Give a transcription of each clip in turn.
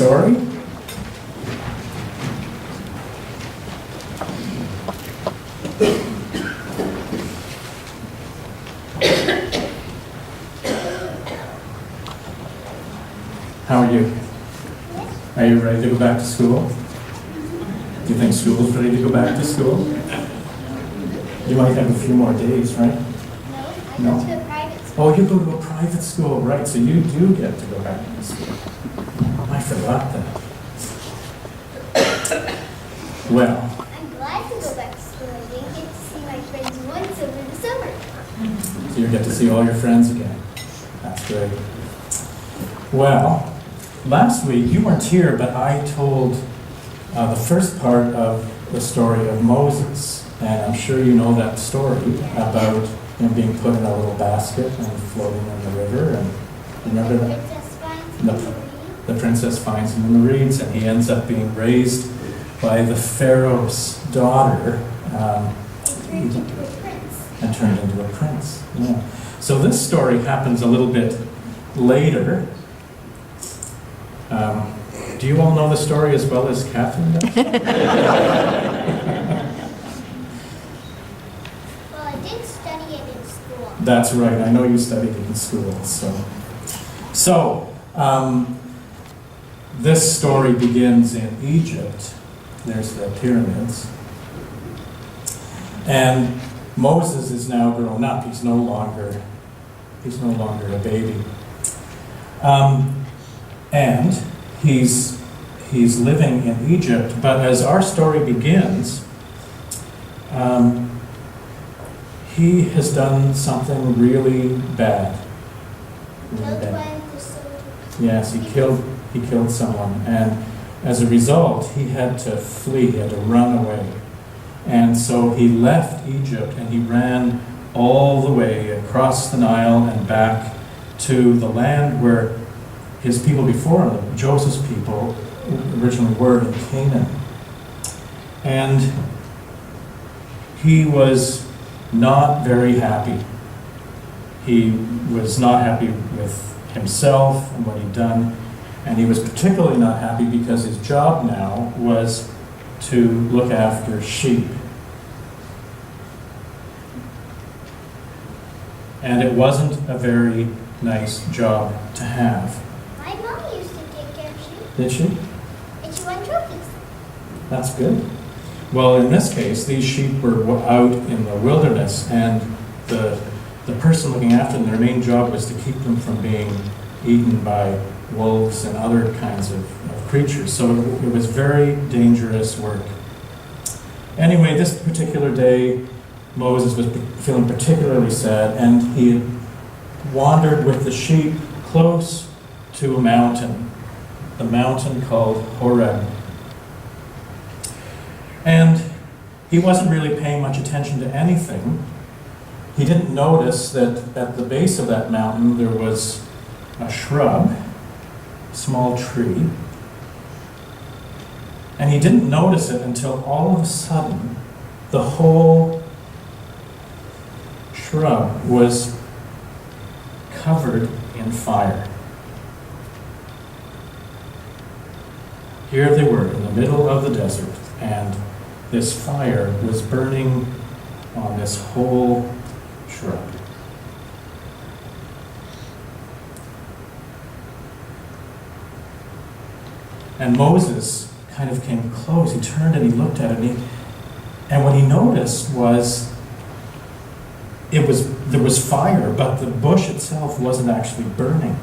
story. How are you? Are you ready to go back to school? Do you think school's ready to go back to school? You might have a few more days, right? No, I go to a private school. Oh, you go to a private school, right, so you do get to go back to school. Oh, I forgot that. Well, I'm glad to go back to school. I didn't get to see my friends once over the summer. so you get to see all your friends again. That's great. Well, last week you weren't here, but I told the first part of the story of Moses. And I'm sure you know that story about him being put in a little basket and floating in the river. And remember that? Princess finds me. The princess finds him in the reeds, and he ends up being raised by the Pharaoh's daughter Turned into a prince. and turned into a prince. Yeah. So this story happens a little bit later. Do you all know the story as well as Catherine does? Well, I did study it in school. That's right. I know you studied it in school. So this story begins in Egypt. There's the pyramids. And Moses is now grown up. He's no longer a baby. And he's living in Egypt. But as our story begins, he has done something really bad. Killed one of the soldiers. Yes, he killed someone, and as a result, he had to flee. He had to run away, and so he left Egypt and he ran all the way across the Nile and back to the land where his people before him, Joseph's people, originally were in Canaan. And he was not very happy. He was not happy with himself and what he'd done, and he was particularly not happy because his job now was to look after sheep. And it wasn't a very nice job to have. My mom used to take care of sheep, Did she? and she won trophies. That's good. Well, in this case, these sheep were out in the wilderness, and the person looking after them, their main job was to keep them from being eaten by wolves and other kinds of creatures. So it was very dangerous work. Anyway, this particular day, Moses was feeling particularly sad, and he had wandered with the sheep close to a mountain, the mountain called Horeb. And he wasn't really paying much attention to anything. He didn't notice that at the base of that mountain there was a shrub, a small tree. And he didn't notice it until all of a sudden the whole shrub was covered in fire. Here they were in the middle of the desert, and this fire was burning on this whole shrub. And Moses kind of came close. He turned and he looked at it, and what he noticed was there was fire, but the bush itself wasn't actually burning.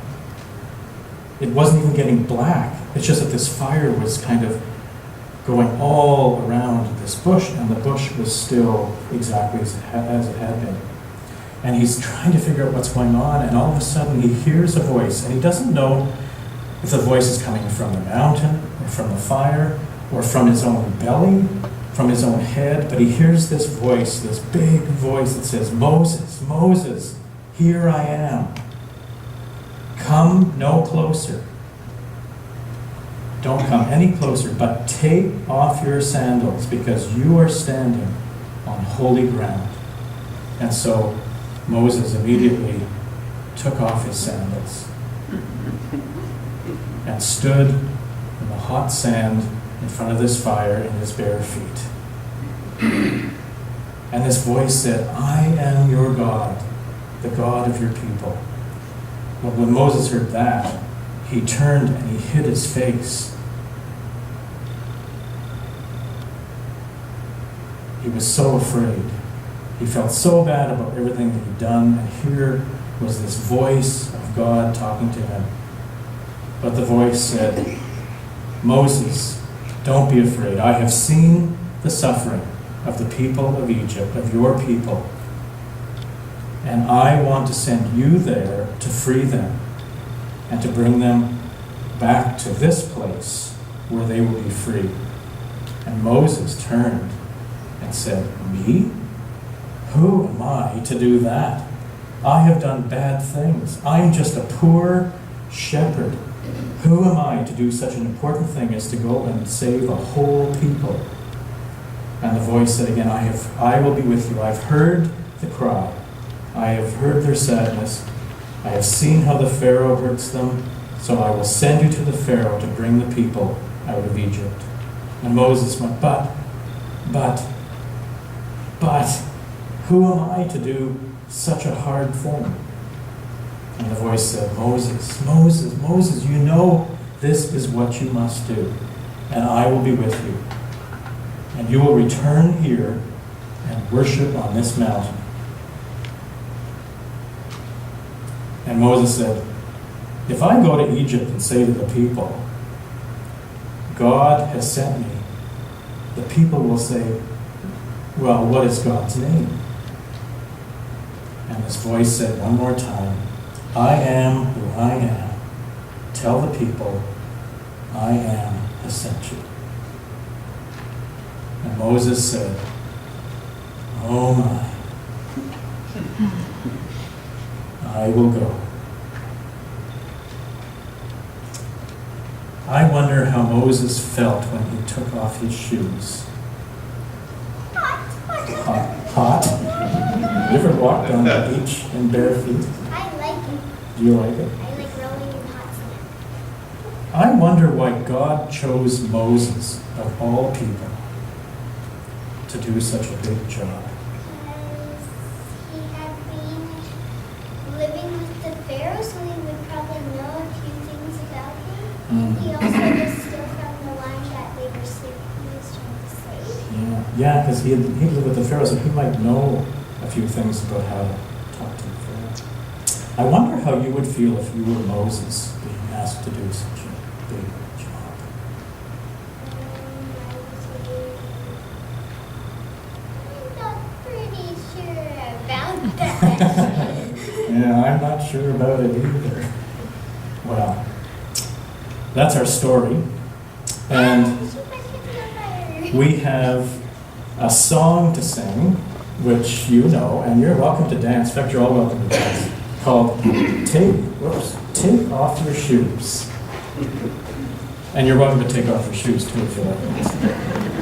It wasn't even getting black. It's just that this fire was kind of going all around this bush, and the bush was still exactly as it had been. And he's trying to figure out what's going on, and all of a sudden he hears a voice, and he doesn't know if the voice is coming from the mountain, or from the fire, or from his own belly, from his own head, but he hears this voice, this big voice that says, "Moses, Moses, here I am. Come no closer. Don't come any closer, but take off your sandals, because you are standing on holy ground." And so Moses immediately took off his sandals and stood hot sand in front of this fire in his bare feet. And this voice said, I am your God, the God of your people. Well, when Moses heard that, he turned and he hid his face. He was so afraid. He felt so bad about everything that he'd done, and here was this voice of God talking to him. But the voice said, Moses, don't be afraid. I have seen the suffering of the people of Egypt, of your people, and I want to send you there to free them and to bring them back to this place where they will be free. And Moses turned and said, me? Who am I to do that? I have done bad things. I'm just a poor shepherd. Who am I to do such an important thing as to go and save a whole people? And the voice said again, I will be with you. I've heard the cry. I have heard their sadness. I have seen how the Pharaoh hurts them. So I will send you to the Pharaoh to bring the people out of Egypt. And Moses went, but, who am I to do such a hard thing? And the voice said, Moses, you know this is what you must do, and I will be with you. And you will return here and worship on this mountain. And Moses said, if I go to Egypt and say to the people, God has sent me, the people will say, well, what is God's name? And this voice said one more time, I am who I am. Tell the people, I am has sent you. And Moses said, oh my, I will go. I wonder how Moses felt when he took off his shoes. Hot? You ever walked on the beach in bare feet? I like it. Do you like it? I like rolling in hot sand. I wonder why God chose Moses, of all people, to do such a big job. Because he had been living with the Pharaoh, so he would probably know a few things about him. He also was still from the line that they were he was trying to save. Yeah, because he lived with the Pharaoh, so he might know a few things about how to talk to the Pharaoh. I wonder how you would feel if you were Moses being asked to do such a big job. I'm not pretty sure about that. Yeah, I'm not sure about it either. Well, that's our story. And we have a song to sing, which you know, and you're welcome to dance. In fact, you're all welcome to dance. Called Take Off Your Shoes. And you're welcome to take off your shoes too if you like.